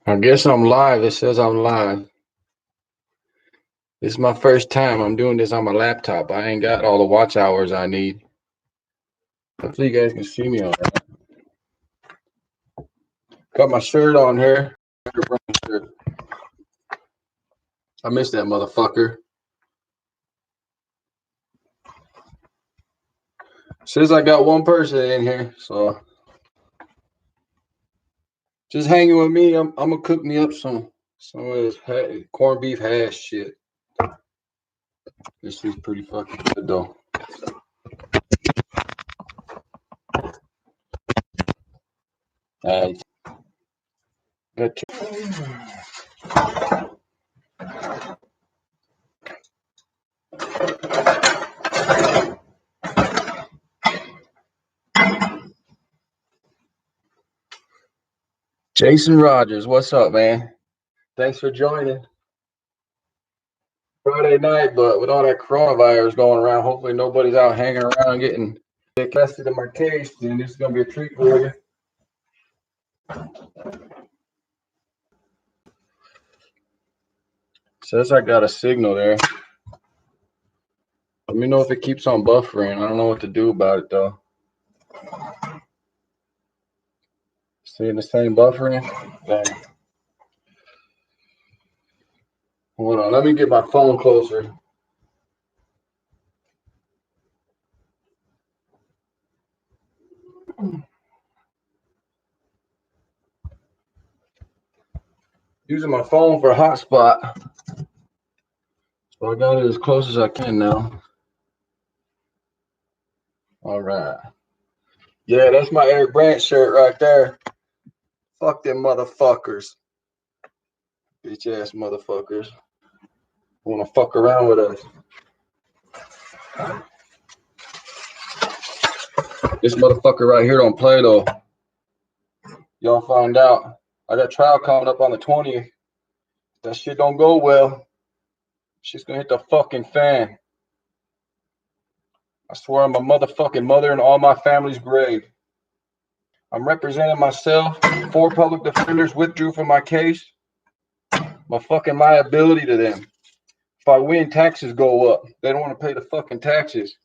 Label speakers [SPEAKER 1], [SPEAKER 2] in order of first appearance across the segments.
[SPEAKER 1] I guess I'm live. It says I'm live. This is my first time. I'm doing this on my laptop. I ain't got all the watch hours I need. Hopefully you guys can see me all right. Got my shirt on here. I missed that motherfucker. Says I got one person in here, so just hanging with me. I'm gonna cook me up some of this corned beef hash shit. This is pretty fucking good though. Got Jason Rogers, what's up, man? Thanks for joining. Friday night, but with all that coronavirus going around, hopefully nobody's out hanging around getting tested in my case, then this is gonna be a treat for you. Says I got a signal there. Let me know if it keeps on buffering. I don't know what to do about it though. Seeing the same buffering? Dang. Hold on, let me get my phone closer. Using my phone for a hotspot. So I got it as close as I can now. All right. Yeah, that's my Eric Brandt shirt right there. Fuck them motherfuckers. Bitch ass motherfuckers. Want to fuck around with us. This motherfucker right here don't play though. Y'all find out. I got trial coming up on the 20th. That shit don't go well. She's gonna hit the fucking fan. I swear on my motherfucking mother and all my family's grave. I'm representing myself. 4 public defenders withdrew from my case. My fucking liability to them. If I win, taxes go up. They don't want to pay the fucking taxes.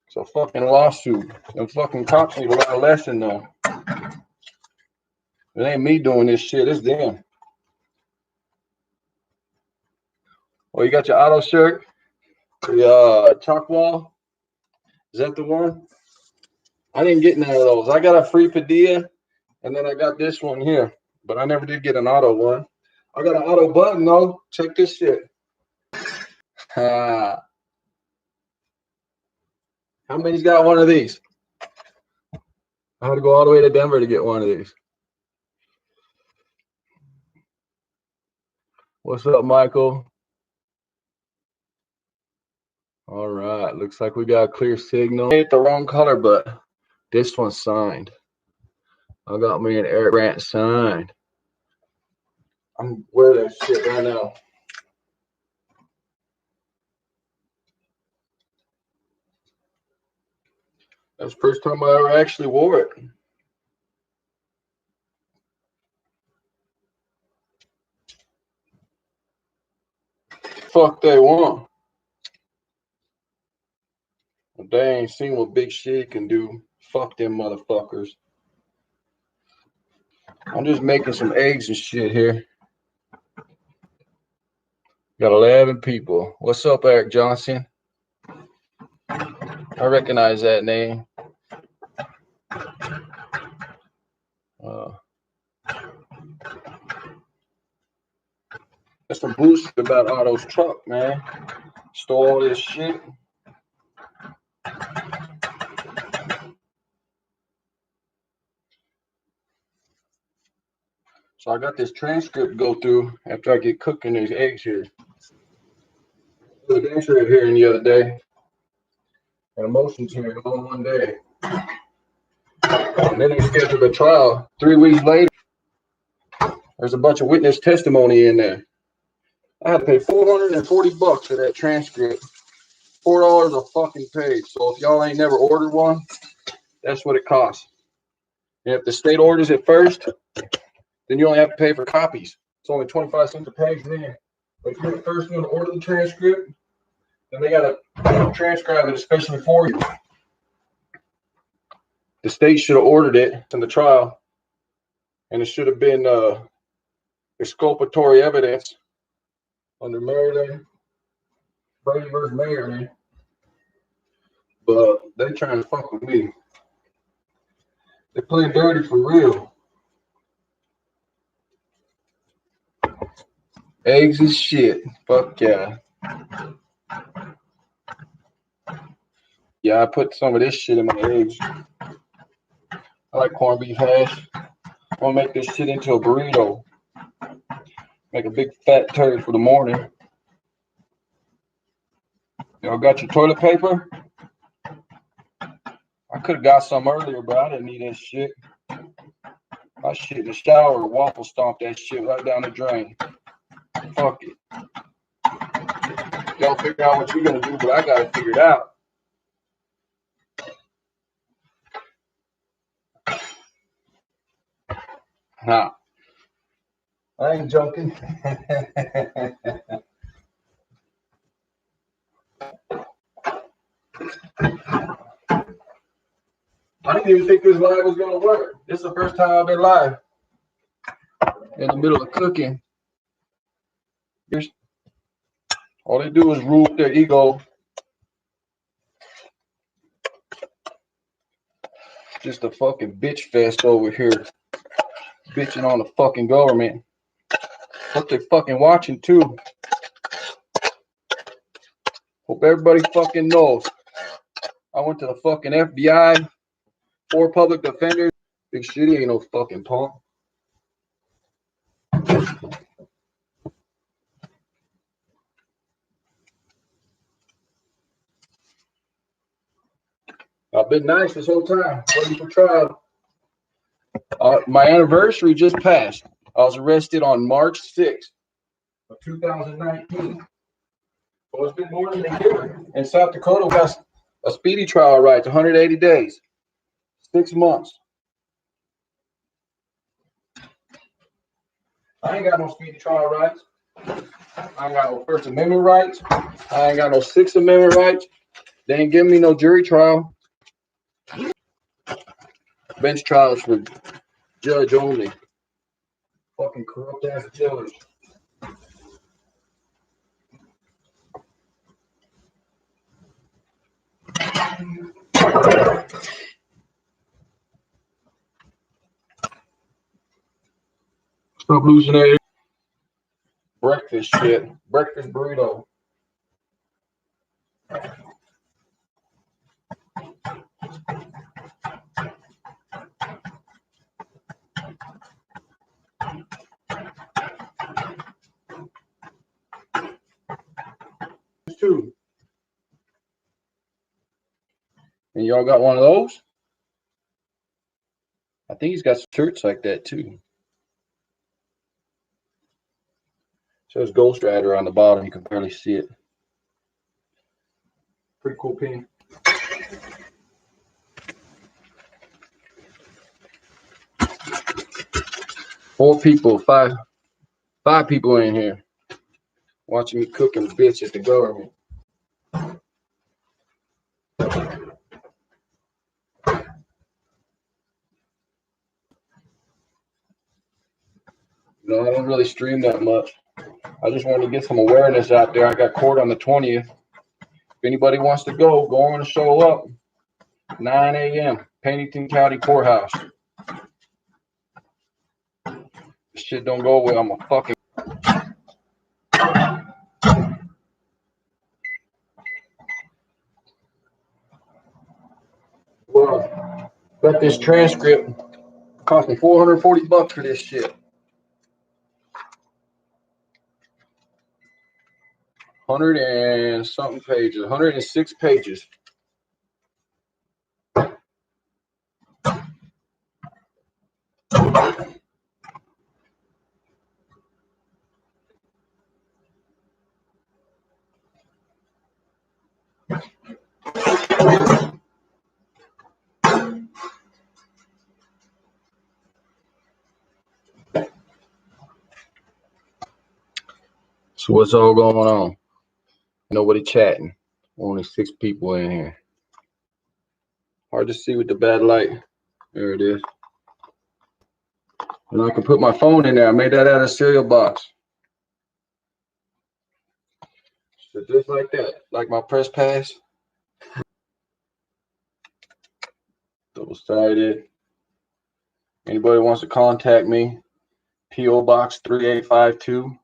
[SPEAKER 1] It's a fucking lawsuit. Them fucking cops need to learn a lesson though. It ain't me doing this shit, it's them. Oh, you got your auto shirt? The chalk wall? Is that the one? I didn't get none of those. I got a free Padilla, and then I got this one here. But I never did get an auto one. I got an auto button though. Check this shit. How many's got one of these? I had to go all the way to Denver to get one of these. What's up, Michael? All right, looks like we got a clear signal. I hit the wrong color, but this one's signed. I got me an Eric Brandt signed. I'm wearing that shit right now. That's the first time I ever actually wore it. Fuck they want. If they ain't seen what Big Shity can do, fuck them motherfuckers. I'm just making some eggs and shit here. Got 11 people. What's up, Eric Johnson? I recognize that name. That's some bullshit about Otto's truck, man. Stole all this shit. So I got this transcript to go through after I get cooking these eggs here. The transcript here the other day. And a motions hearing all in one day. And then they scheduled a trial 3 weeks later. There's a bunch of witness testimony in there. I had to pay $440 for that transcript. $4 a fucking page. So if y'all ain't never ordered one, that's what it costs. And if the state orders it first, then you only have to pay for copies. It's only 25 cents a page then. But if you're the first one to order the transcript, then they got to transcribe it especially for you. The state should have ordered it in the trial, and it should have been exculpatory evidence under Maryland, Brady versus Maryland. But they trying to fuck with me. They playing dirty for real. Eggs is shit. Fuck yeah. Yeah, I put some of this shit in my eggs. I like corned beef hash. I'm gonna make this shit into a burrito. Make a big fat turd for the morning. Y'all got your toilet paper? I could have got some earlier, but I didn't need that shit. I shit in the shower, waffle stomp that shit right down the drain. Fuck it. Y'all figure out what you're gonna do, but I gotta figure it out. Nah. I ain't joking. I didn't even think this live was gonna work. This is the first time I've been live in the middle of cooking. All they do is rule their ego. Just a fucking bitch fest over here. Bitching on the fucking government. Hope they fucking watching too. Hope everybody fucking knows. I went to the fucking FBI, 4 public defenders. Big Shity ain't no fucking punk. I've been nice this whole time, waiting for trial. My anniversary just passed. I was arrested on March 6th of 2019. So it's been more than a year. In South Dakota, we got a speedy trial rights, 180 days, 6 months. I ain't got no speedy trial rights. I ain't got no First Amendment rights. I ain't got no Sixth Amendment rights. They ain't giving me no jury trial. Bench trials for judge only. Fucking corrupt ass judge. Stop losing eggs. Breakfast shit. Breakfast burrito. Too. And y'all got one of those? I think he's got some shirts like that too. Says Ghost Rider on the bottom. You can barely see it. Pretty cool pin. Five people in here watching me cook and bitch at the government. No, I don't really stream that much. I just wanted to get some awareness out there. I got court on the 20th. If anybody wants to go on and show up. 9 a.m. Pennington County Courthouse. This shit don't go away. I'm a fucking. Well, got this transcript. Cost me $440 for this shit. 100 and something pages. 106 pages. What's all going on? Nobody chatting. Only 6 people in here. Hard to see with the bad light. There it is. And I can put my phone in there. I made that out of cereal box. So just like that, like my press pass. Double-sided. Anybody wants to contact me, P.O. Box 3852.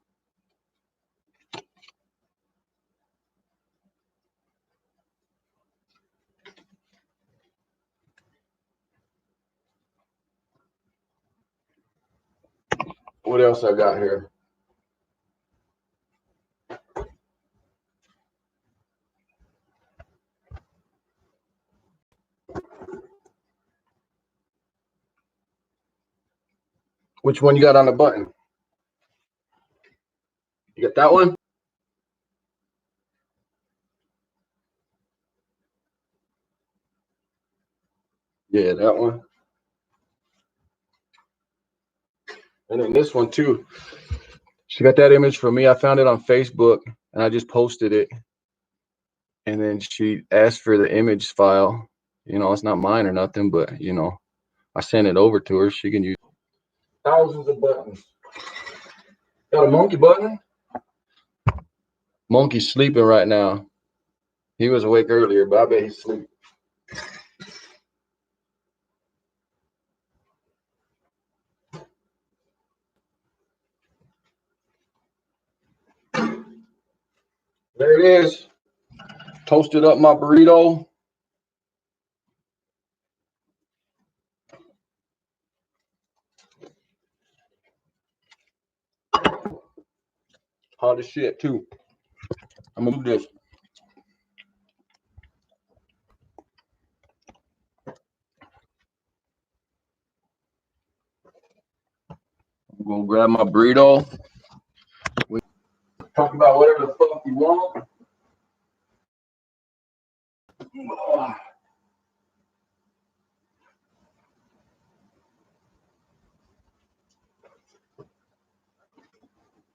[SPEAKER 1] What else I got here? Which one you got on the button? You got that one? Yeah, that one. And then this one too. She got that image from me. I found it on Facebook and I just posted it. And then she asked for the image file. You know, it's not mine or nothing, but you know, I sent it over to her. She can use thousands of buttons. Got a monkey button. Monkey's sleeping right now. He was awake earlier, but I bet he's asleep. There it is. Toasted up my burrito. Hot as shit too. I'm gonna do this. I'm gonna grab my burrito. We talk about whatever the fuck you want.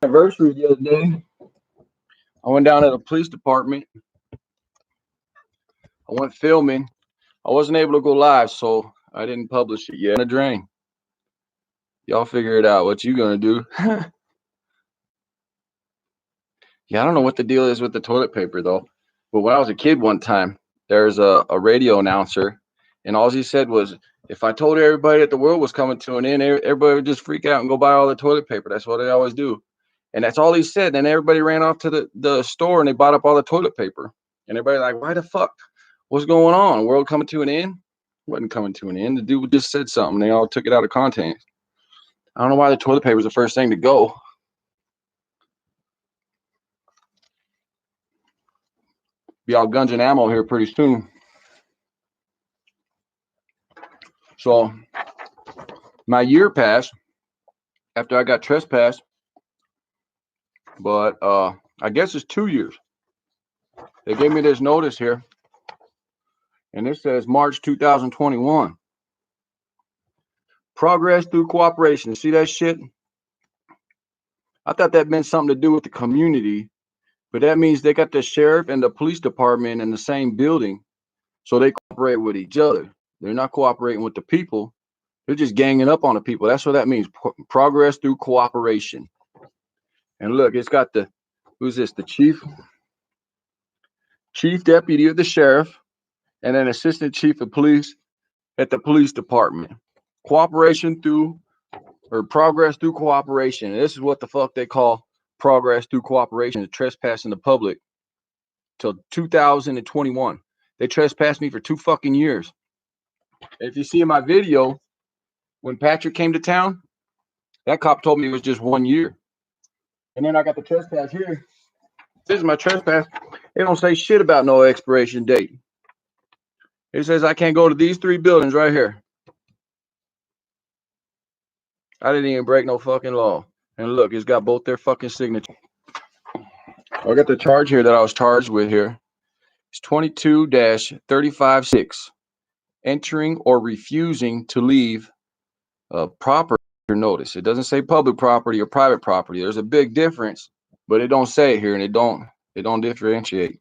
[SPEAKER 1] Anniversary the other day. I went down to the police department. I went filming. I wasn't able to go live, so I didn't publish it yet. In a drain. Y'all figure it out. What you gonna do? Yeah, I don't know what the deal is with the toilet paper though. But when I was a kid one time, there's a radio announcer, and all he said was, if I told everybody that the world was coming to an end, everybody would just freak out and go buy all the toilet paper. That's what they always do. And that's all he said. And everybody ran off to the store and they bought up all the toilet paper. And everybody like, why the fuck? What's going on? World coming to an end? Wasn't coming to an end. The dude just said something. They all took it out of context. I don't know why the toilet paper is the first thing to go. Be all guns and ammo here pretty soon. So my year passed after I got trespassed, but I guess it's 2 years. They gave me this notice here, and it says March 2021. Progress through cooperation. See that shit? I thought that meant something to do with the community, but that means they got the sheriff and the police department in the same building, so they cooperate with each other. They're not cooperating with the people. They're just ganging up on the people. That's what that means. Progress through cooperation. And look, it's got the, who's this? The chief deputy of the sheriff and an assistant chief of police at the police department. Cooperation through, or progress through cooperation. And this is what the fuck they call progress through cooperation, trespassing the public till 2021. They trespassed me for 2 fucking years. If you see in my video, when Patrick came to town, that cop told me it was just 1 year. And then I got the trespass here. This is my trespass. It don't say shit about no expiration date. It says I can't go to these 3 buildings right here. I didn't even break no fucking law. And look, it's got both their fucking signatures. I got the charge here that I was charged with here. It's 22-356. Entering or refusing to leave a property notice. It doesn't say public property or private property. There's a big difference. but it don't say it here, and it don't differentiate.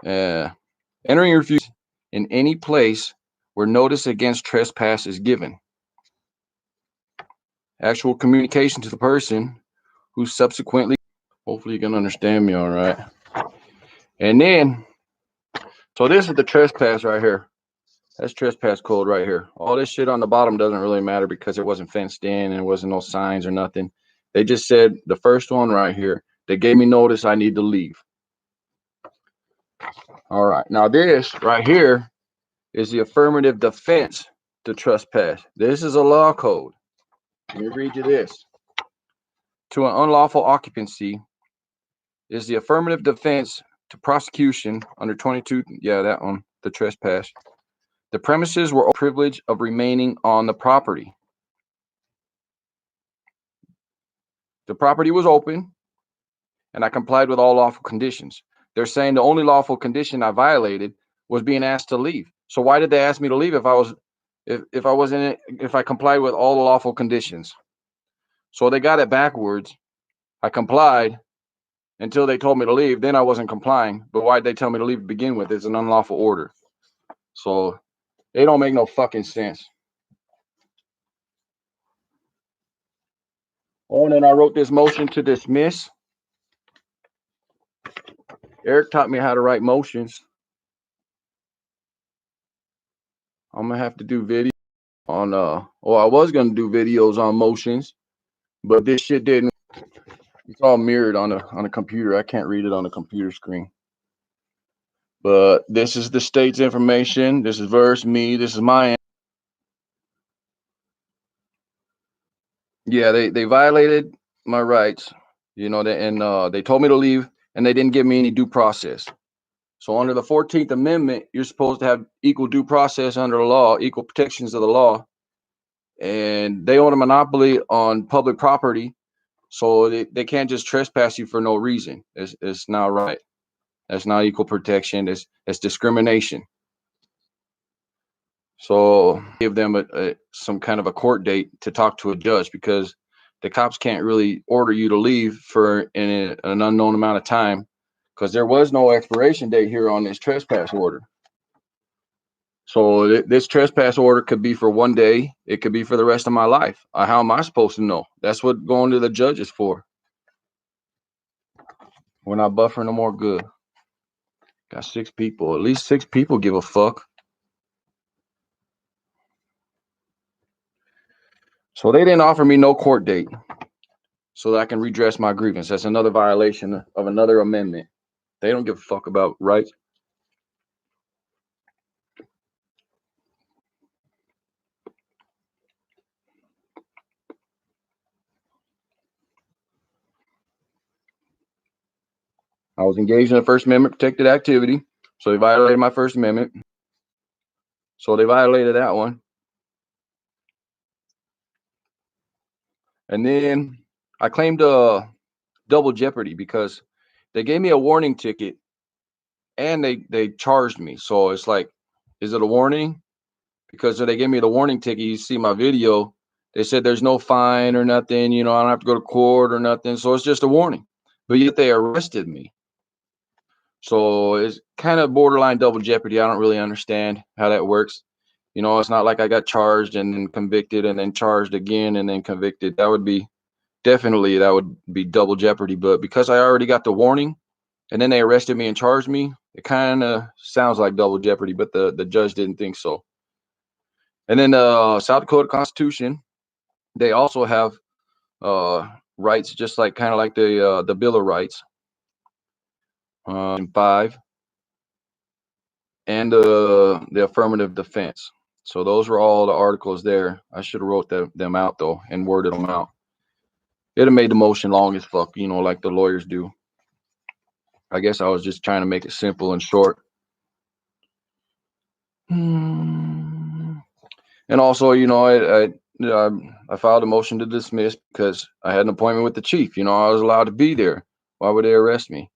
[SPEAKER 1] Entering refuse in any place where notice against trespass is given. Actual communication to the person who subsequently. Hopefully you can understand me all right. And then, so this is the trespass right here. That's trespass code right here. All this shit on the bottom doesn't really matter because it wasn't fenced in and there wasn't no signs or nothing. They just said the first one right here. They gave me notice I need to leave. All right. Now this right here is the affirmative defense to trespass. This is a law code. Let me read you this. To an unlawful occupancy is the affirmative defense to prosecution under 22. Yeah, that one. The trespass. The premises were privilege of remaining on the property. The property was open, and I complied with all lawful conditions. They're saying the only lawful condition I violated was being asked to leave. So why did they ask me to leave if I complied with all the lawful conditions? So they got it backwards. I complied until they told me to leave. Then I wasn't complying. But why did they tell me to leave to begin with? It's an unlawful order. So they don't make no fucking sense. Oh, and then I wrote this motion to dismiss. Eric taught me how to write motions. I'm gonna have to do video on I was gonna do videos on motions, but this shit didn't. It's all mirrored on a computer. I can't read it on a computer screen. But this is the state's information. This is verse me. This is my. Yeah, they violated my rights, they told me to leave, and they didn't give me any due process. So under the 14th Amendment, you're supposed to have equal due process under the law, equal protections of the law, and they own a monopoly on public property, so they can't just trespass you for no reason. It's not right. That's not equal protection. It's discrimination. So give them some kind of a court date to talk to a judge, because the cops can't really order you to leave for an unknown amount of time, because there was no expiration date here on this trespass order. So this trespass order could be for one day. It could be for the rest of my life. How am I supposed to know? That's what going to the judge is for. We're not buffering no more. Good. Got 6 people. At least 6 people give a fuck. So they didn't offer me no court date so that I can redress my grievance. That's another violation of another amendment. They don't give a fuck about rights. I was engaged in a First Amendment protected activity, so they violated my First Amendment. So they violated that one. And then I claimed double jeopardy because they gave me a warning ticket and they charged me. So it's like, is it a warning? Because they gave me the warning ticket, you see my video, they said there's no fine or nothing, I don't have to go to court or nothing. So it's just a warning. But yet they arrested me. So it's kind of borderline double jeopardy. I don't really understand how that works. It's not like I got charged and then convicted and then charged again and then convicted. That would be double jeopardy. But because I already got the warning and then they arrested me and charged me, it kind of sounds like double jeopardy, but the judge didn't think so. And then the South Dakota Constitution, they also have rights, just like kind of like the Bill of Rights, 5, and the affirmative defense. So those were all the articles there. I should have wrote them out though and worded them out. It'd have made the motion long as fuck, like the lawyers do. I guess I was just trying to make it simple and short. And also, I filed a motion to dismiss because I had an appointment with the chief. I was allowed to be there. Why would they arrest me?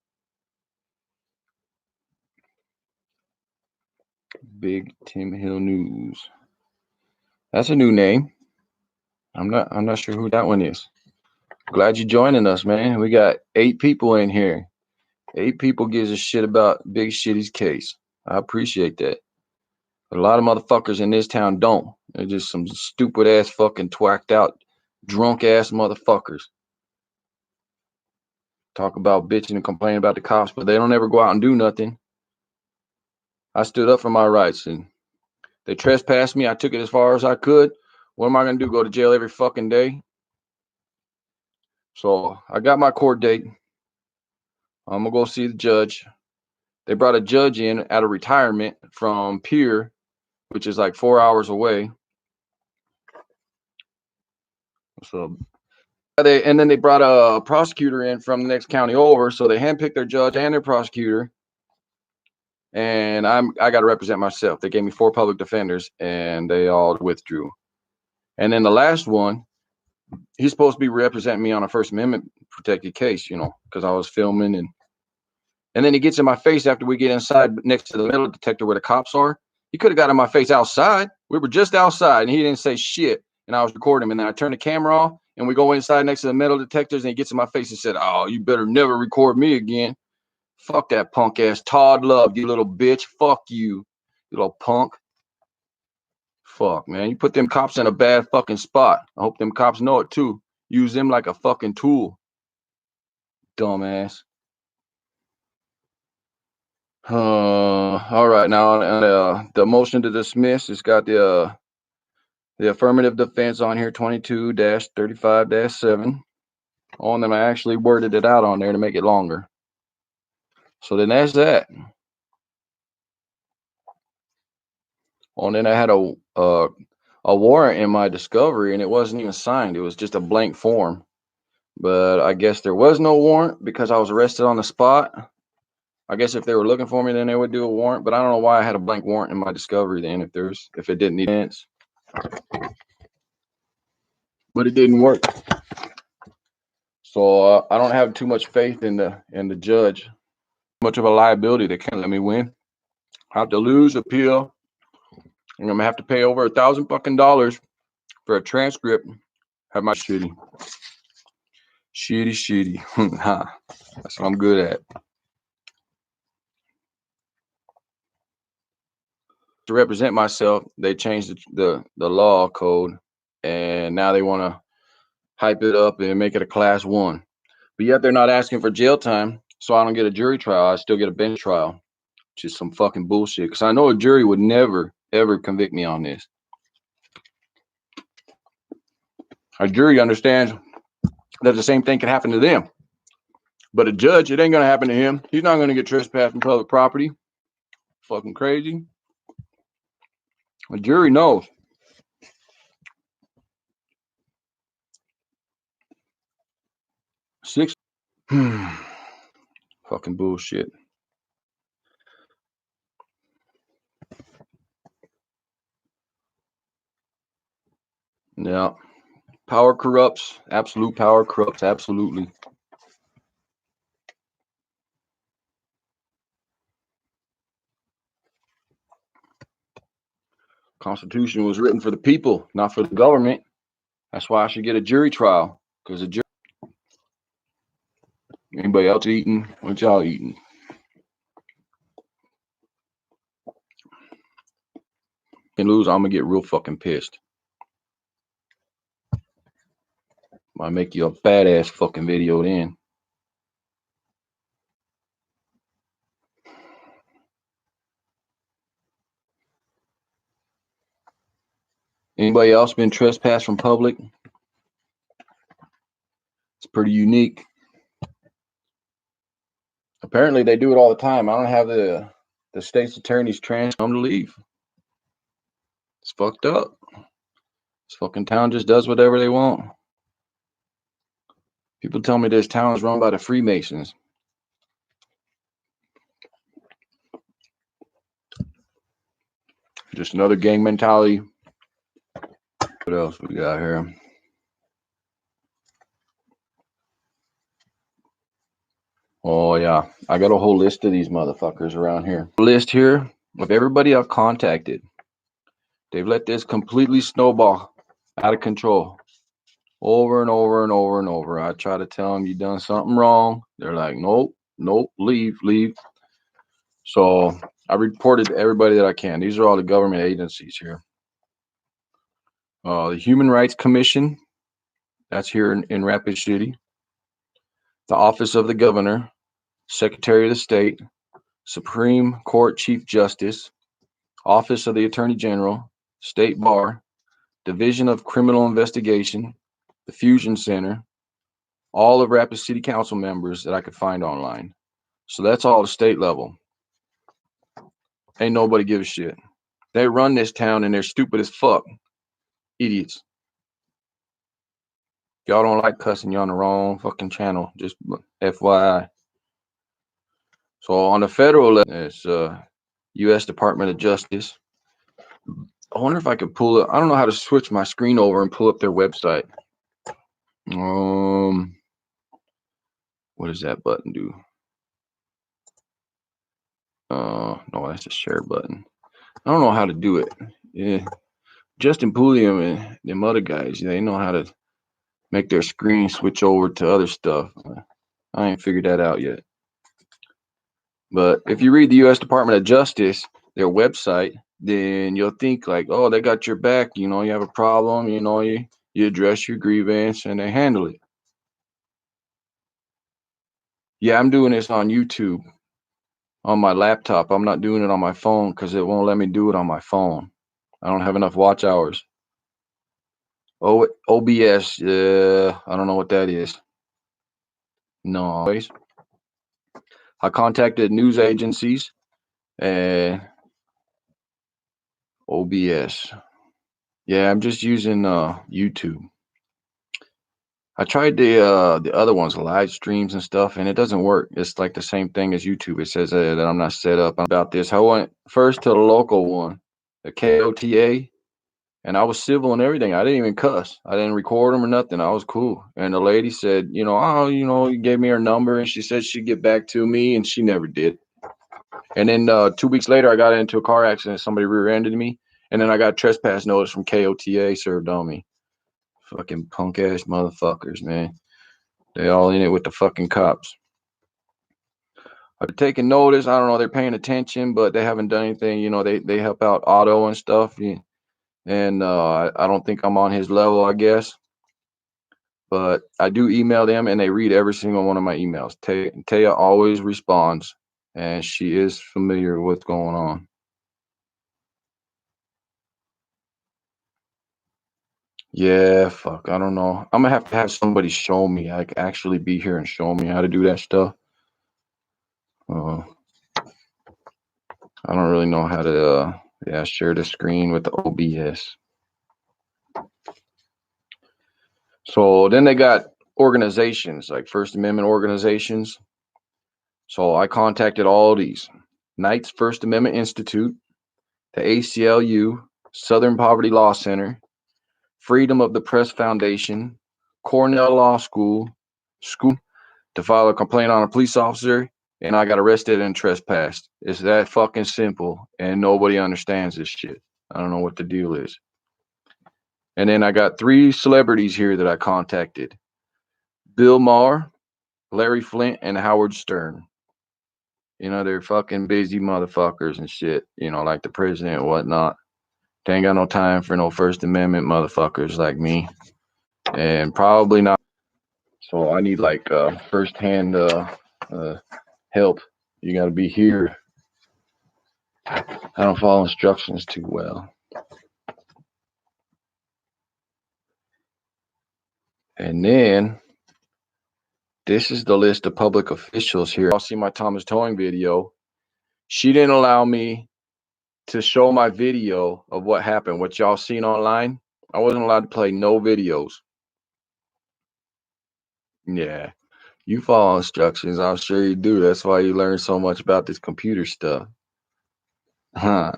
[SPEAKER 1] Big Tim Hill News. That's a new name. I'm not sure who that one is. Glad you're joining us, man. We got 8 people in here. 8 people gives a shit about Big Shity's case. I appreciate that. But a lot of motherfuckers in this town don't. They're just some stupid ass fucking twacked out, drunk ass motherfuckers. Talk about bitching and complaining about the cops, but they don't ever go out and do nothing. I stood up for my rights and they trespassed me. I took it as far as I could. What am I going to do? Go to jail every fucking day? So I got my court date. I'm going to go see the judge. They brought a judge in out of retirement from Pierre, which is like 4 hours away. So and then they brought a prosecutor in from the next county over. So they handpicked their judge and their prosecutor. And I got to represent myself. They gave me 4 public defenders and they all withdrew. And then the last one, he's supposed to be representing me on a First Amendment protected case, you know, because I was filming and then he gets in my face after we get inside next to the metal detector where the cops are. He could have got in my face outside. We were just outside and he didn't say shit. And I was recording him. And then I turned the camera off and we go inside next to the metal detectors and he gets in my face and said, "Oh, you better never record me again." Fuck that punk ass Todd Love, you little bitch. Fuck you, you little punk. Fuck, man. You put them cops in a bad fucking spot. I hope them cops know it too. Use them like a fucking tool. Dumbass. All right, now the motion to dismiss, it's got the affirmative defense on here, 22-35-7. Oh, and then I actually worded it out on there to make it longer. So then that's that. Oh, and then I had a warrant in my discovery, and it wasn't even signed. It was just a blank form. But I guess there was no warrant because I was arrested on the spot. I guess if they were looking for me, then they would do a warrant. But I don't know why I had a blank warrant in my discovery then if it didn't need sense. But it didn't work. So I don't have too much faith in the judge. Much of a liability. They can't let me win. I have to lose, appeal. I'm gonna have to pay over $1,000 fucking dollars for a transcript. Have my shitty. That's what I'm good at. To represent myself, they changed the law code, and now they want to hype it up and make it a class 1. But yet they're not asking for jail time, so I don't get a jury trial. I still get a bench trial, which is some fucking bullshit. Because I know a jury would never, ever convict me on this. A jury understands that the same thing can happen to them. But a judge, it ain't going to happen to him. He's not going to get trespassed from public property. Fucking crazy. A jury knows. Six. Fucking bullshit. Yeah. Power corrupts. Absolute power corrupts. Absolutely. Constitution was written for the people, not for the government. That's why I should get a jury trial. Because a jury. Anybody else eating? What y'all eating? Can lose, I'm gonna get real fucking pissed. I make you a badass fucking video then. Anybody else been trespassed from public? It's pretty unique. Apparently they do it all the time. I don't have the state's attorney's transfer to leave. It's fucked up. This fucking town just does whatever they want. People tell me this town is run by the Freemasons. Just another gang mentality. What else we got here? Oh yeah, I got a whole list of these motherfuckers around here. List here of everybody I've contacted. They've let this completely snowball out of control. over and over and over and over. I try to tell them you done something wrong. They're like, nope, nope, leave, leave. So I reported to everybody that I can. These are all the government agencies here. The Human Rights Commission, that's here in Rapid City. The Office of the Governor, Secretary of the State, Supreme Court Chief Justice, Office of the Attorney General, State Bar, Division of Criminal Investigation, the Fusion Center, all of Rapid City Council members that I could find online. So that's all the state level. Ain't nobody give a shit. They run this town and they're stupid as fuck. Idiots. If y'all don't like cussing, you're on the wrong fucking channel. Just FYI. So on the federal level, it's U.S. Department of Justice. I wonder if I could pull it. I don't know how to switch my screen over and pull up their website. What does that button do? No, that's a share button. I don't know how to do it. Yeah, Justin Pulliam and them other guys, they know how to make their screen switch over to other stuff. I ain't figured that out yet. But if you read the U.S. Department of Justice, their website, then you'll think like, oh, they got your back. You know, you have a problem. You know, you address your grievance and they handle it. Yeah, I'm doing this on YouTube on my laptop. I'm not doing it on my phone because it won't let me do it on my phone. I don't have enough watch hours. Oh, OBS. I don't know what that is. No. I contacted news agencies and OBS. Yeah, I'm just using YouTube. I tried the other ones, live streams and stuff, and it doesn't work. It's like the same thing as YouTube. It says that I'm not set up about this. I went first to the local one, the KOTA, and I was civil and everything. I didn't even cuss. I didn't record them or nothing. I was cool. And the lady said, you gave me her number, and she said she'd get back to me, and she never did. And then 2 weeks later, I got into a car accident. Somebody rear-ended me, and then I got trespass notice from KOTA served on me. Fucking punk ass motherfuckers, man. They all in it with the fucking cops. I've taken notice. I don't know. They're paying attention, but they haven't done anything. You know, they help out Otto and stuff. And I don't think I'm on his level, I guess. But I do email them, and they read every single one of my emails. Taya always responds, and she is familiar with what's going on. Yeah, fuck. I don't know. I'm gonna have to have somebody show me. Like actually be here and show me how to do that stuff. I don't really know how to share the screen with the OBS. So then they got organizations like First Amendment organizations. So I contacted all these: Knights First Amendment Institute, the ACLU, Southern Poverty Law Center, Freedom of the Press Foundation, Cornell Law School to file a complaint on a police officer, and I got arrested and trespassed. It's that fucking simple, and nobody understands this shit. I don't know what the deal is. And then I got 3 celebrities here that I contacted: Bill Maher, Larry Flint, and Howard Stern. You know, they're fucking busy motherfuckers and shit, like the president and whatnot. They ain't got no time for no First Amendment motherfuckers like me. And probably not. So I need like first-hand help. You got to be here. I don't follow instructions too well. And then this is the list of public officials here. Y'all see my Thomas Towing video. She didn't allow me to show my video of what happened, what y'all seen online. I wasn't allowed to play no videos. Yeah, you follow instructions. I'm sure you do. That's why you learn so much about this computer stuff. Huh.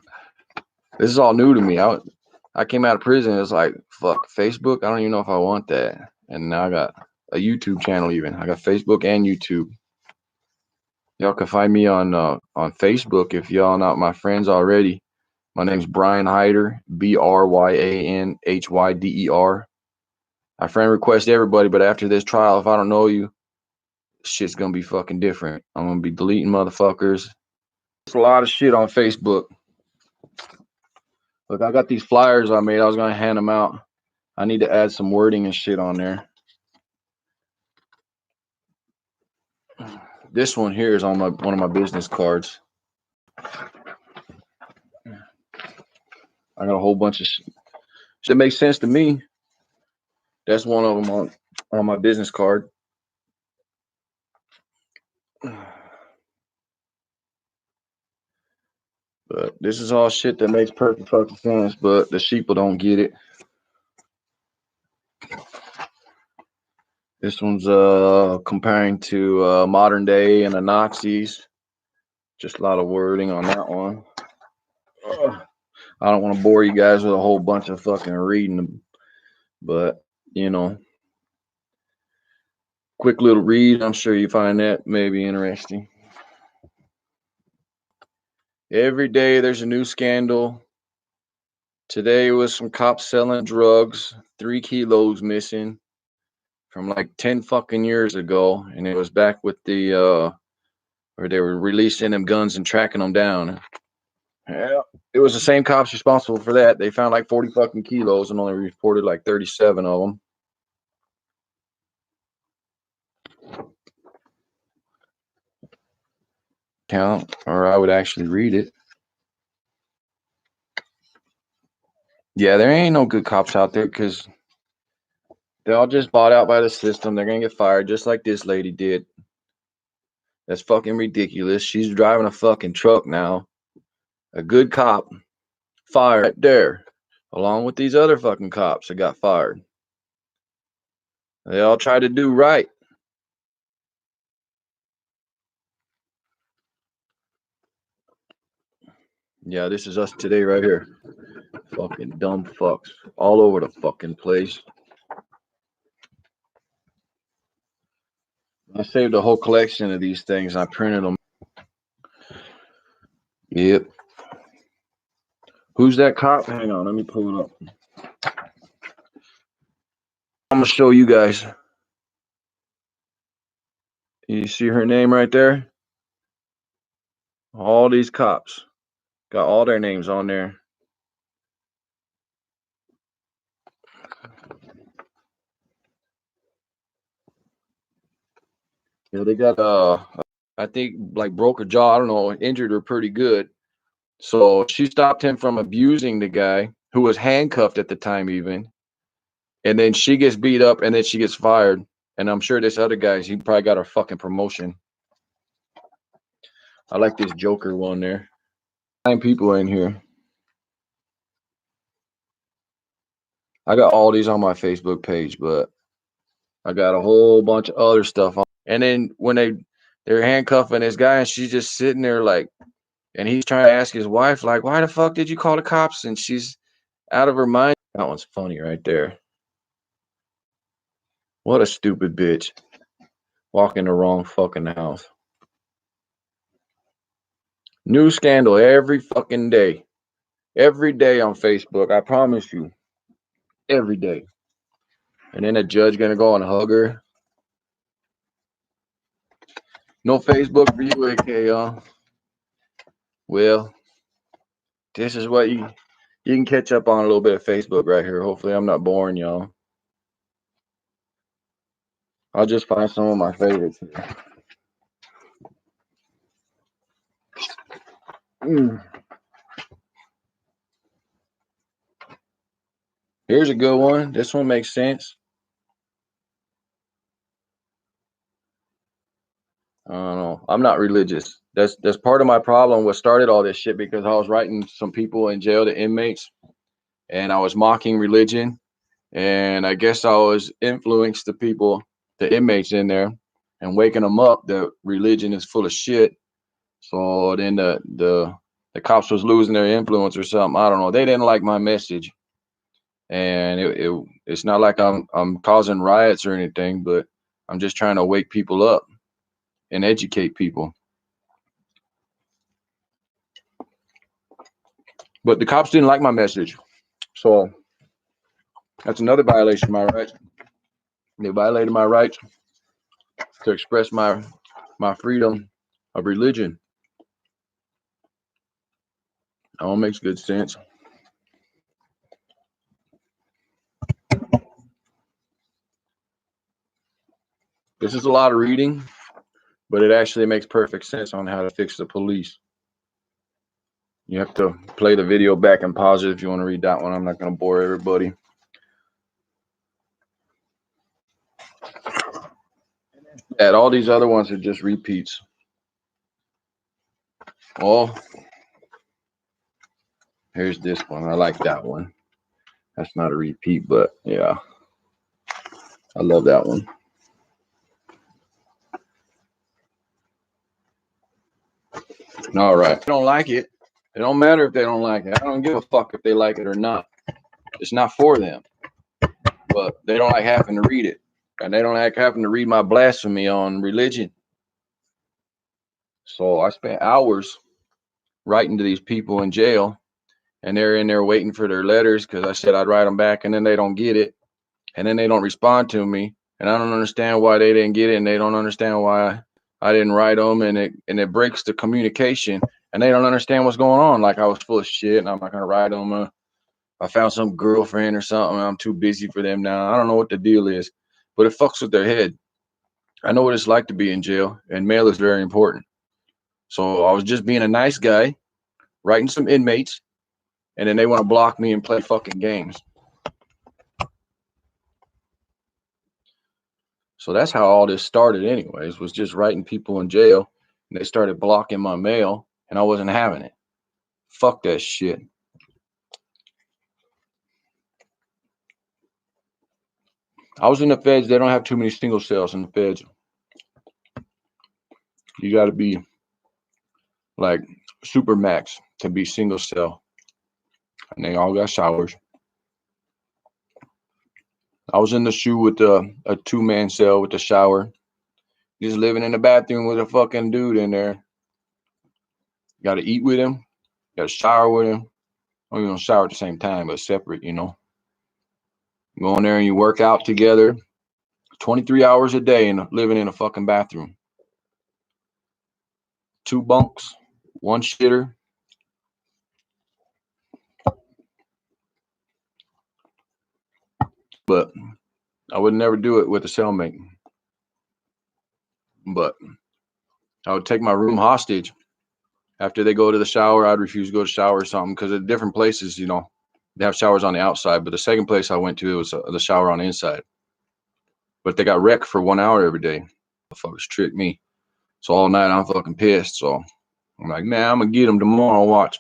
[SPEAKER 1] This is all new to me. I came out of prison. It's like, fuck, Facebook? I don't even know if I want that. And now I got a YouTube channel even. I got Facebook and YouTube. Y'all can find me on Facebook if y'all not my friends already. My name's Brian Hyder, BryanHyder. I friend request everybody, but after this trial, if I don't know you, shit's gonna be fucking different. I'm gonna be deleting motherfuckers. There's a lot of shit on Facebook. Look, I got these flyers I made. I was gonna hand them out. I need to add some wording and shit on there. This one here is on one of my business cards. I got a whole bunch of shit that makes sense to me. That's one of them on my business card. But this is all shit that makes perfect fucking sense, but the sheeple don't get it. This one's comparing to modern day and the Nazis. Just a lot of wording on that one. I don't want to bore you guys with a whole bunch of fucking reading, but you know, quick little read. I'm sure you find that maybe interesting. Every day there's a new scandal. Today was some cops selling drugs, 3 kilos missing from like 10 fucking years ago. And it was back with the, where they were releasing them guns and tracking them down. Yeah, it was the same cops responsible for that. They found like 40 fucking kilos and only reported like 37 of them. Count, or I would actually read it. Yeah, there ain't no good cops out there because they're all just bought out by the system. They're gonna get fired just like this lady did. That's fucking ridiculous. She's driving a fucking truck now. A good cop fired right there, along with these other fucking cops that got fired. They all tried to do right. Yeah, this is us today right here. Fucking dumb fucks all over the fucking place. I saved a whole collection of these things. I printed them. Yep. Who's that cop? Hang on, let me pull it up. I'm gonna show you guys. You see her name right there? All these cops got all their names on there. Yeah, they got I think like broke her jaw. I don't know, injured her pretty good. So she stopped him from abusing the guy who was handcuffed at the time, even. And then she gets beat up, and then she gets fired. And I'm sure this other guy, he probably got a fucking promotion. I like this Joker one there. 9 people in here. I got all these on my Facebook page, but I got a whole bunch of other stuff on. And then when they're handcuffing this guy, and she's just sitting there like, and he's trying to ask his wife, like, why the fuck did you call the cops? And she's out of her mind. That one's funny right there. What a stupid bitch. Walking the wrong fucking house. New scandal every fucking day. Every day on Facebook. I promise you. Every day. And then a judge gonna go and hug her. No Facebook for you, AK, y'all. Well, this is what you can catch up on a little bit of Facebook right here. Hopefully I'm not boring y'all. I'll just find some of my favorites here. Here's a good one. This one makes sense. I don't know. I'm not religious. That's part of my problem. What started all this shit because I was writing some people in jail, the inmates, and I was mocking religion. And I guess I was influenced the people, the inmates in there, and waking them up that religion is full of shit. So then the cops was losing their influence or something. I don't know. They didn't like my message, and it's not like I'm causing riots or anything, but I'm just trying to wake people up and educate people. But the cops didn't like my message, so that's another violation of my rights. They violated my rights to express my freedom of religion. All makes good sense. This is a lot of reading, but it actually makes perfect sense on how to fix the police. You have to play the video back and pause it if you want to read that one. I'm not going to bore everybody. And all these other ones are just repeats. Oh, here's this one. I like that one. That's not a repeat, but yeah, I love that one. All right. If they don't like it, it don't matter if they don't like it. I don't give a fuck if they like it or not. It's not for them. But they don't like having to read it. And they don't like having to read my blasphemy on religion. So I spent hours writing to these people in jail. And they're in there waiting for their letters because I said I'd write them back. And then they don't get it. And then they don't respond to me. And I don't understand why they didn't get it. And they don't understand why I didn't write them. And it breaks the communication. And they don't understand what's going on. Like I was full of shit. And I'm not going to write them. I found some girlfriend or something. I'm too busy for them now. I don't know what the deal is. But it fucks with their head. I know what it's like to be in jail. And mail is very important. So I was just being a nice guy. Writing some inmates. And then they want to block me and play fucking games. So that's how all this started anyways, was just writing people in jail. And they started blocking my mail, and I wasn't having it. Fuck that shit. I was in the feds. They don't have too many single cells in the feds. You got to be like super max to be single cell. And they all got showers. I was in the shoe with a 2-man cell with a shower. Just living in the bathroom with a fucking dude in there. Got to eat with him. Got to shower with him. Well, you don't shower at the same time, but separate, you know. Go in there and you work out together 23 hours a day and living in a fucking bathroom. 2 bunks, 1 shitter. But I would never do it with a cellmate. But I would take my room hostage. After they go to the shower, I'd refuse to go to shower or something because at different places, you know, they have showers on the outside. But the second place I went to, it was the shower on the inside. But they got wrecked for 1 hour every day. The fuckers tricked me. So all night I'm fucking pissed. So I'm like, man, I'm going to get them tomorrow. Watch.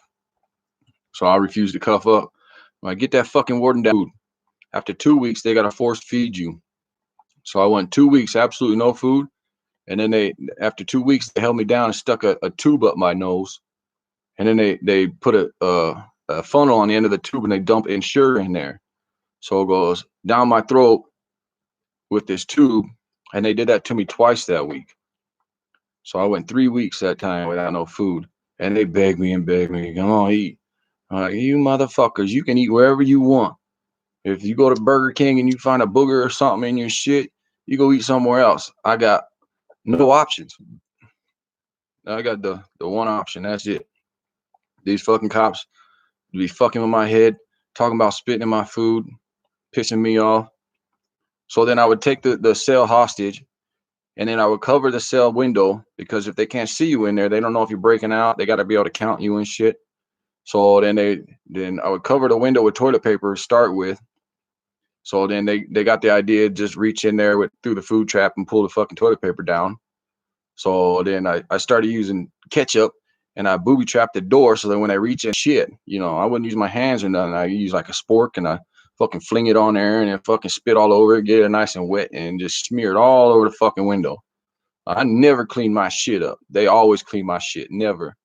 [SPEAKER 1] So I refuse to cuff up. I'm like, get that fucking warden down. After 2 weeks, they got to force feed you. So I went 2 weeks, absolutely no food. And then after 2 weeks, they held me down and stuck a tube up my nose. And then they put a funnel on the end of the tube and they dump Ensure in there. So it goes down my throat with this tube. And they did that to me twice that week. So I went 3 weeks that time without no food. And they begged me, come on, eat. I'm like, you motherfuckers, you can eat wherever you want. If you go to Burger King and you find a booger or something in your shit, you go eat somewhere else. I got no options. I got the one option. That's it. These fucking cops be fucking with my head, talking about spitting in my food, pissing me off. So then I would take the cell hostage, and then I would cover the cell window because if they can't see you in there, they don't know if you're breaking out. They got to be able to count you and shit. So then I would cover the window with toilet paper to start with. So then they got the idea, just reach in there through the food trap and pull the fucking toilet paper down. So then I started using ketchup and I booby trapped the door so that when I reach in shit, you know, I wouldn't use my hands or nothing. I use like a spork and I fucking fling it on there and then fucking spit all over it, get it nice and wet and just smear it all over the fucking window. I never clean my shit up. They always clean my shit. Never.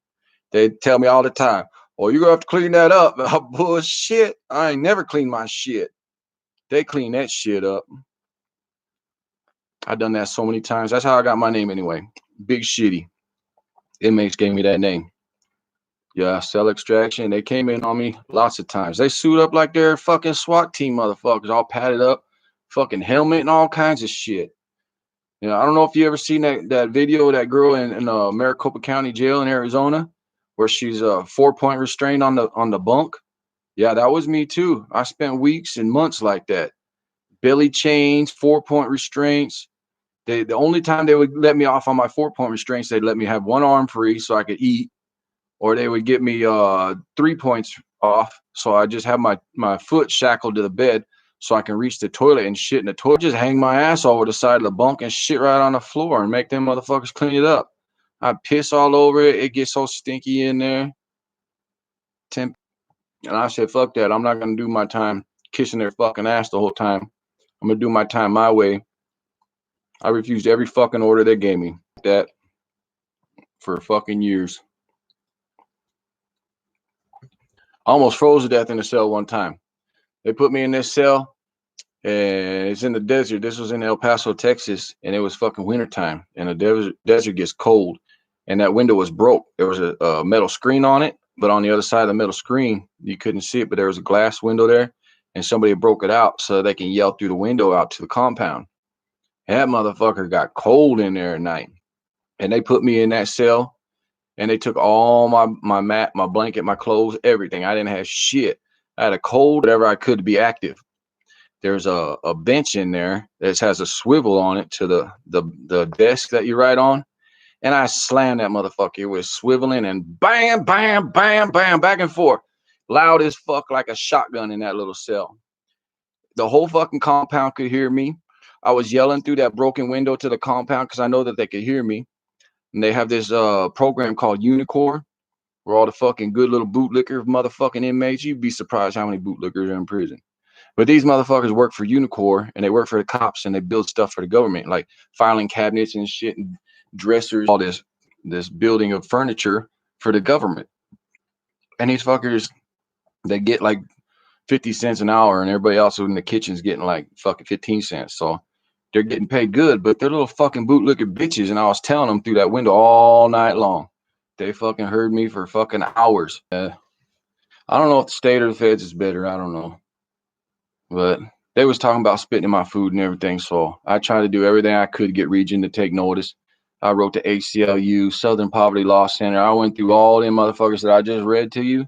[SPEAKER 1] They tell me all the time, oh, you're going to have to clean that up. Oh, bullshit. I ain't never cleaned my shit. They clean that shit up. I've done that so many times. That's how I got my name anyway. Big Shity. Inmates gave me that name. Yeah, cell extraction. They came in on me lots of times. They suit up like they're fucking SWAT team motherfuckers, all padded up, fucking helmet and all kinds of shit. You know, I don't know if you ever seen that video of that girl in Maricopa County Jail in Arizona, where she's 4-point restrained on the bunk. Yeah, that was me too. I spent weeks and months like that. Belly chains, 4-point restraints. The only time they would let me off on my 4-point restraints, they'd let me have one arm free so I could eat, or they would get me 3 points off, so I just have my foot shackled to the bed so I can reach the toilet and shit in the toilet. Just hang my ass over the side of the bunk and shit right on the floor and make them motherfuckers clean it up. I piss all over it. It gets so stinky in there. And I said, fuck that. I'm not gonna do my time kissing their fucking ass the whole time. I'm gonna do my time my way. I refused every fucking order they gave me. That for fucking years. I almost froze to death in the cell one time. They put me in this cell, and it's in the desert. This was in El Paso, Texas, and it was fucking wintertime, and the desert gets cold, and that window was broke. There was a metal screen on it, but on the other side of the metal screen, you couldn't see it, but there was a glass window there, and somebody broke it out so they can yell through the window out to the compound. And that motherfucker got cold in there at night, and they put me in that cell, and they took all my mat, my blanket, my clothes, everything. I didn't have shit. I had a cold, whatever I could to be active. There's a bench in there that has a swivel on it to the desk that you write on. And I slammed that motherfucker. It was swiveling and bam, bam, bam, bam, back and forth. Loud as fuck, like a shotgun in that little cell. The whole fucking compound could hear me. I was yelling through that broken window to the compound because I know that they could hear me. And they have this program called Unicore, where all the fucking good little bootlicker motherfucking inmates, you'd be surprised how many bootlickers are in prison. But these motherfuckers work for Unicore, and they work for the cops, and they build stuff for the government, like filing cabinets and shit and dressers, all this building of furniture for the government. And these fuckers, they get like 50 cents an hour, and everybody else in the kitchen's getting like fucking 15 cents. So they're getting paid good, but they're little fucking bootlicker bitches. And I was telling them through that window all night long. They fucking heard me for fucking hours. I don't know if the state or the feds is better. I don't know. But they was talking about spitting in my food and everything, so I tried to do everything I could to get Region to take notice. I wrote to ACLU, Southern Poverty Law Center. I went through all them motherfuckers that I just read to you.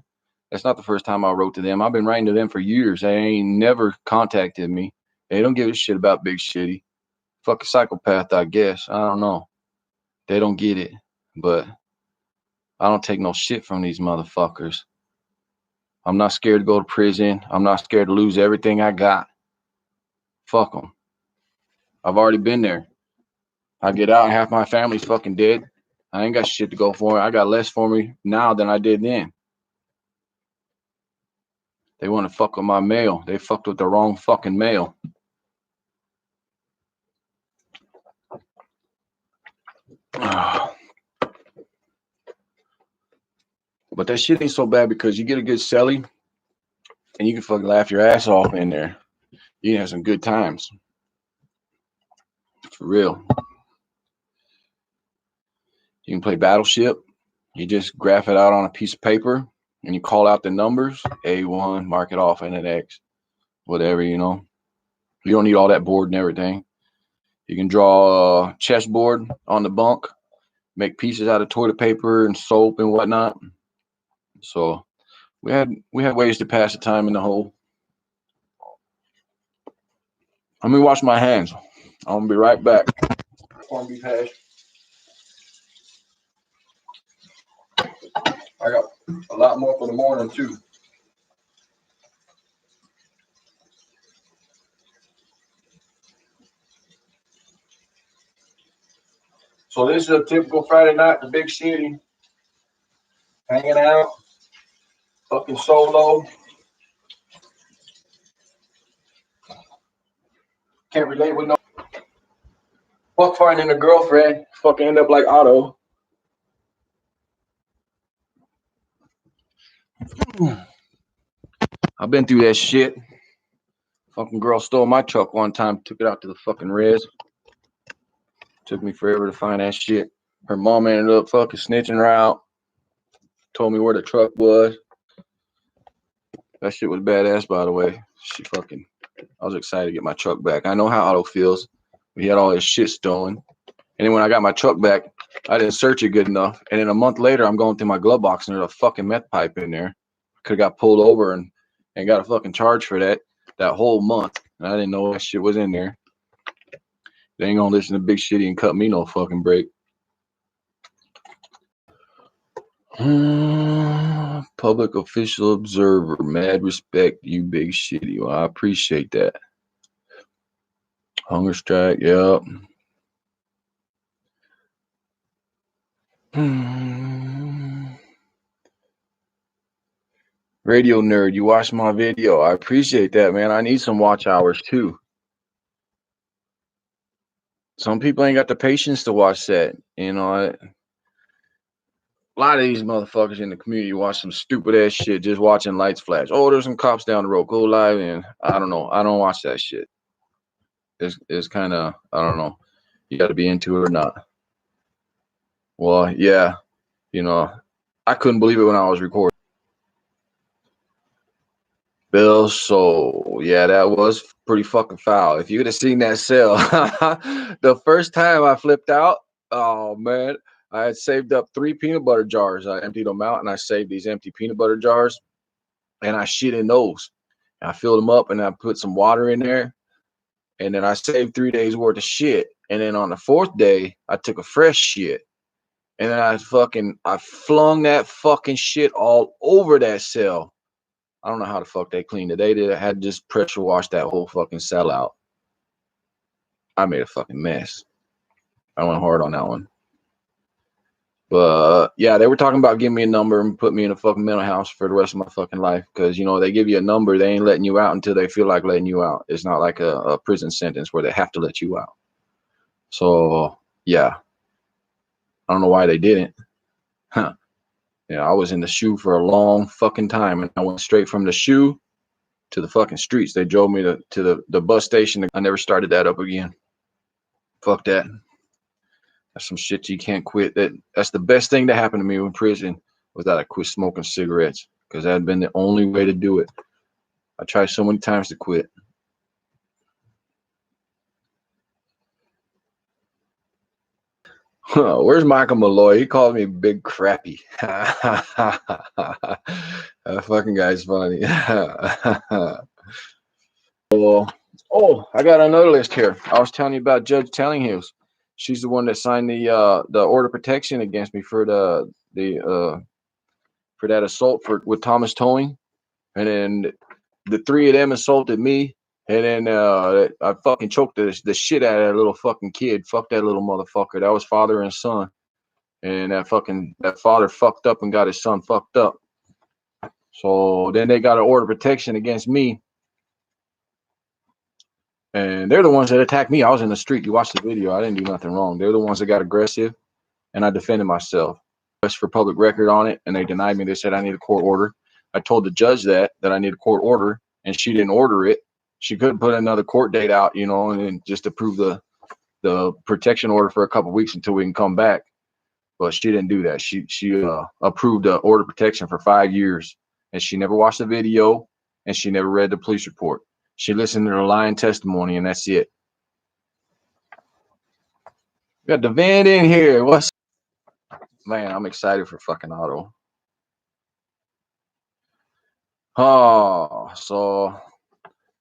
[SPEAKER 1] That's not the first time I wrote to them. I've been writing to them for years. They ain't never contacted me. They don't give a shit about Big Shity. Fucking psychopath, I guess. I don't know. They don't get it. But I don't take no shit from these motherfuckers. I'm not scared to go to prison. I'm not scared to lose everything I got. Fuck them. I've already been there. I get out and half my family's fucking dead. I ain't got shit to go for. I got less for me now than I did then. They want to fuck with my mail. They fucked with the wrong fucking mail. But that shit ain't so bad because you get a good celly and you can fucking laugh your ass off in there. You can have some good times. For real. You can play Battleship. You just graph it out on a piece of paper and you call out the numbers. A1, mark it off in an X. Whatever, you know. You don't need all that board and everything. You can draw a chessboard on the bunk, make pieces out of toilet paper and soap and whatnot. So we had ways to pass the time in the hole. Let me wash my hands. I'm gonna be right back. Corned beef hash. I got a lot more for the morning too. So this is a typical Friday night at the Big Shity. Hanging out. Fucking solo. Can't relate with no. Fuck finding a girlfriend. Fucking end up like Otto. I've been through that shit. Fucking girl stole my truck one time. Took it out to the fucking res. Took me forever to find that shit. Her mom ended up fucking snitching her out. Told me where the truck was. That shit was badass, by the way. She fucking I was excited to get my truck back. I know how Otto feels. We had all his shit stolen. And then when I got my truck back, I didn't search it good enough. And then a month later, I'm going through my glove box and there's a fucking meth pipe in there. Could have got pulled over and got a fucking charge for that whole month. And I didn't know that shit was in there. They ain't gonna listen to Big Shity and cut me no fucking break. Public official observer. Mad respect, you Big Shity. Well, I appreciate that. Hunger strike, yep. Radio nerd, you watched my video. I appreciate that, man. I need some watch hours too. Some people ain't got the patience to watch that. You know, a lot of these motherfuckers in the community watch some stupid ass shit just watching lights flash. Oh, there's some cops down the road. Go live, and I don't know. I don't watch that shit. It's kind of, I don't know. You got to be into it or not. Well, yeah. You know, I couldn't believe it when I was recording. Bill, so yeah, that was pretty fucking foul. If you would have seen that cell, the first time I flipped out, oh man, I had saved up 3 peanut butter jars. I emptied them out and I saved these empty peanut butter jars and I shit in those. And I filled them up and I put some water in there. And then I saved 3 days worth of shit. And then on the 4th day, I took a fresh shit. And then I flung that fucking shit all over that cell. I don't know how the fuck they cleaned it. They did. I had to just pressure wash that whole fucking cell out. I made a fucking mess. I went hard on that one. But yeah, they were talking about giving me a number and put me in a fucking mental house for the rest of my fucking life. Because, you know, they give you a number. They ain't letting you out until they feel like letting you out. It's not like a prison sentence where they have to let you out. So, yeah. I don't know why they didn't. Huh. Yeah, I was in the shoe for a long fucking time. And I went straight from the shoe to the fucking streets. They drove me to the bus station. I never started that up again. Fuck that. That's some shit you can't quit. That's the best thing that happened to me in prison was that I quit smoking cigarettes because that had been the only way to do it. I tried so many times to quit. Where's Michael Malloy? He called me Big Crappy. That fucking guy's funny. Oh, I got another list here. I was telling you about Judge Tellinghills. She's the one that signed the order of protection against me for for that assault with Thomas Towing, and then the 3 of them assaulted me, and then I fucking choked the shit out of that little fucking kid. Fuck that little motherfucker. That was father and son, and that father fucked up and got his son fucked up. So then they got an order of protection against me. And they're the ones that attacked me. I was in the street. You watched the video. I didn't do nothing wrong. They're the ones that got aggressive, and I defended myself. Just for public record on it, and they denied me. They said I need a court order. I told the judge that I need a court order, and she didn't order it. She couldn't put another court date out, you know, and just approve the protection order for a couple of weeks until we can come back. But she didn't do that. She approved the order of protection for 5 years, and she never watched the video, and she never read the police report. She listened to her lying testimony, and that's it. We got the van in here. Man, I'm excited for fucking Otto. Oh, so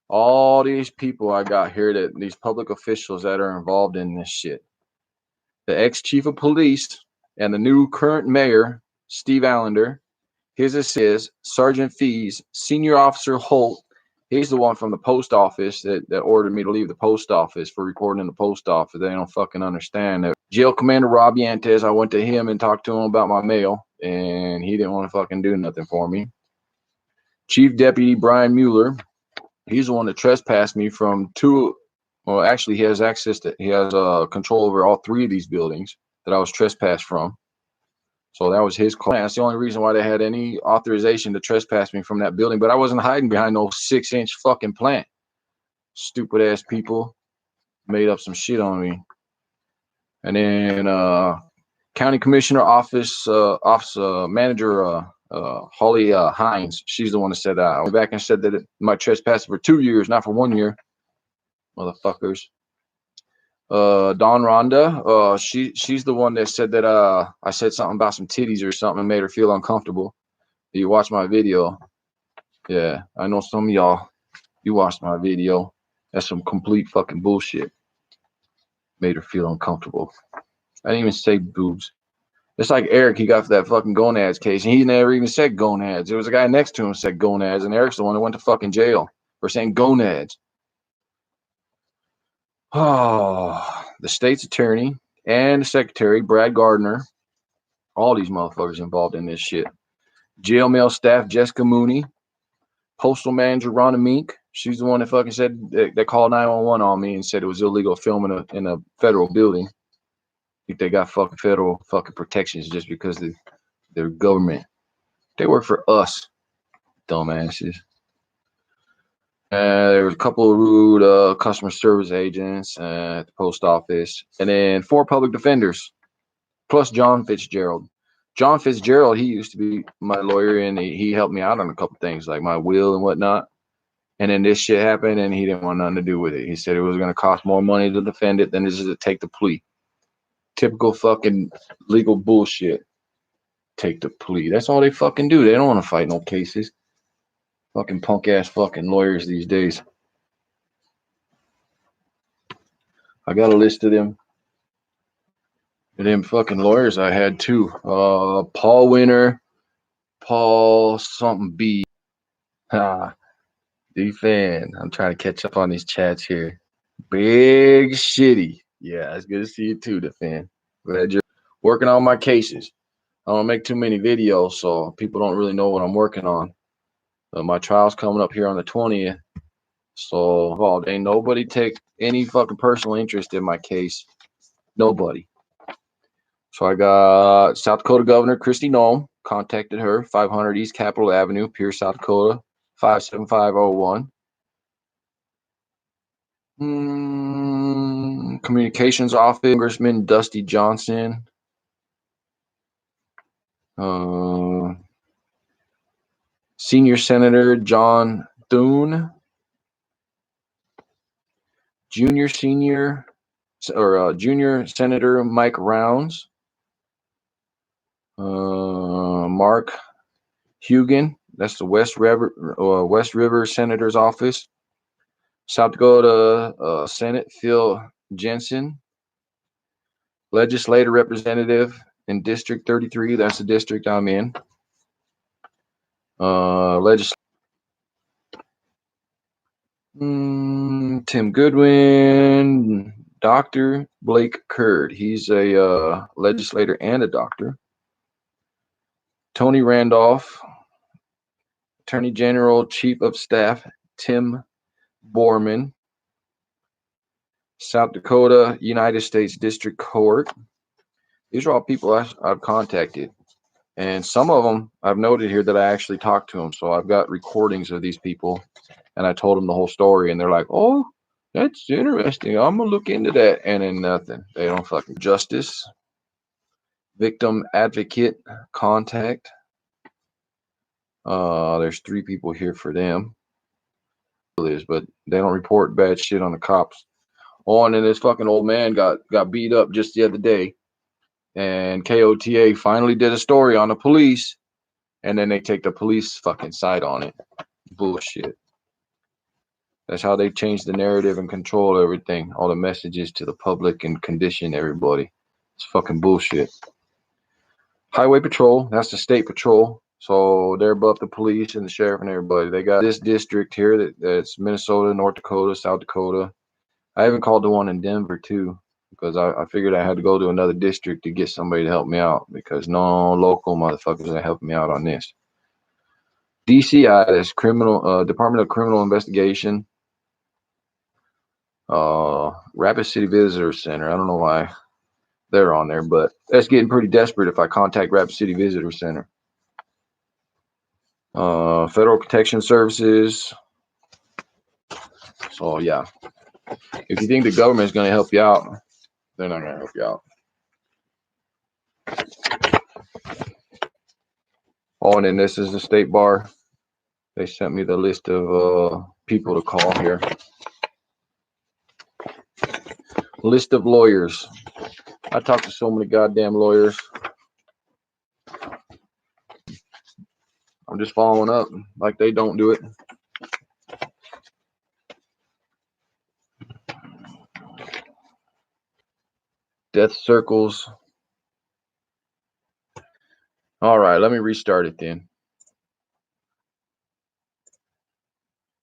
[SPEAKER 1] all these people I got here, these public officials that are involved in this shit. The ex-chief of police and the new current mayor, Steve Allender, his assist, Sergeant Fees, Senior Officer Holt. He's the one from the post office that ordered me to leave the post office for recording in the post office. They don't fucking understand that. Jail Commander Rob Yantes, I went to him and talked to him about my mail, and he didn't want to fucking do nothing for me. Chief Deputy Brian Mueller, he's the one that trespassed me from well, actually, he has control over all 3 of these buildings that I was trespassed from. So that was his call. That's the only reason why they had any authorization to trespass me from that building. But I wasn't hiding behind no 6-inch fucking plant. Stupid ass people made up some shit on me. And then County Commissioner Office Manager Holly Hines. She's the one that said that. I went back and said that it might trespass for 2 years, not for 1 year. Motherfuckers. Dawn Rhonda. She's the one that said that I said something about some titties or something and made her feel uncomfortable. You watched my video. Yeah, I know some of y'all. You watched my video. That's some complete fucking bullshit. Made her feel uncomfortable. I didn't even say boobs. It's like Eric, he got for that fucking gonads case, and he never even said gonads. There was a guy next to him who said gonads, and Eric's the one that went to fucking jail for saying gonads. Oh, the state's attorney and the secretary, Brad Gardner, all these motherfuckers involved in this shit. Jail mail staff, Jessica Mooney. Postal manager, Rhonda Mink. She's the one that fucking said they called 911 on me and said it was illegal filming in a federal building. I think they got fucking federal fucking protections just because they're government. They work for us, dumbasses. There was a couple of rude customer service agents at the post office, and then 4 public defenders, plus John Fitzgerald. John Fitzgerald, he used to be my lawyer, and he helped me out on a couple things like my will and whatnot. And then this shit happened, and he didn't want nothing to do with it. He said it was going to cost more money to defend it than it is to take the plea. Typical fucking legal bullshit. Take the plea. That's all they fucking do. They don't want to fight no cases. Fucking punk ass fucking lawyers these days. I got a list of them. Them fucking lawyers I had too. Paul Winter, Paul something B. D-Fan. I'm trying to catch up on these chats here. Big Shity. Yeah, it's good to see you too, D-Fan. Glad you're working on my cases. I don't make too many videos, so people don't really know what I'm working on. My trial's coming up here on the 20th. So, ain't nobody take any fucking personal interest in my case. Nobody. So I got South Dakota Governor Kristi Noem. Contacted her, 500 East Capitol Avenue, Pierce, South Dakota, 57501. Communications Office, Congressman Dusty Johnson. Senior Senator John Thune. Junior Senator Mike Rounds. Mark Hugan, that's the West River Senator's office. South Dakota Senate Phil Jensen. Legislative Representative in District 33, that's the district I'm in. Tim Goodwin, Dr. Blake Curd. He's a legislator and a doctor. Tony Randolph, Attorney General, Chief of Staff, Tim Borman. South Dakota, United States District Court. These are all people I've contacted. And some of them I've noted here that I actually talked to them. So I've got recordings of these people. And I told them the whole story. And they're like, oh, that's interesting. I'm going to look into that. And then nothing. They don't fucking justice. Victim advocate contact. There's 3 people here for them. But they don't report bad shit on the cops. Oh, and then this fucking old man got beat up just the other day. And KOTA finally did a story on the police. And then they take the police fucking side on it. Bullshit. That's how they change the narrative and control everything. All the messages to the public and condition everybody. It's fucking bullshit. Highway Patrol, that's the state patrol. So they're above the police and the sheriff and everybody. They got this district here that's Minnesota, North Dakota, South Dakota. I even called the one in Denver too, because I figured I had to go to another district to get somebody to help me out, because no local motherfuckers are helping me out on this. DCI, that's Department of Criminal Investigation. Rapid City Visitor Center. I don't know why they're on there, but that's getting pretty desperate if I contact Rapid City Visitor Center. Federal Protection Services. So yeah, if you think the government is going to help you out, they're not going to help you out. Oh, and then this is the state bar. They sent me the list of people to call here. List of lawyers. I talked to so many goddamn lawyers. I'm just following up like they don't do it. Death circles. All right, let me restart it then.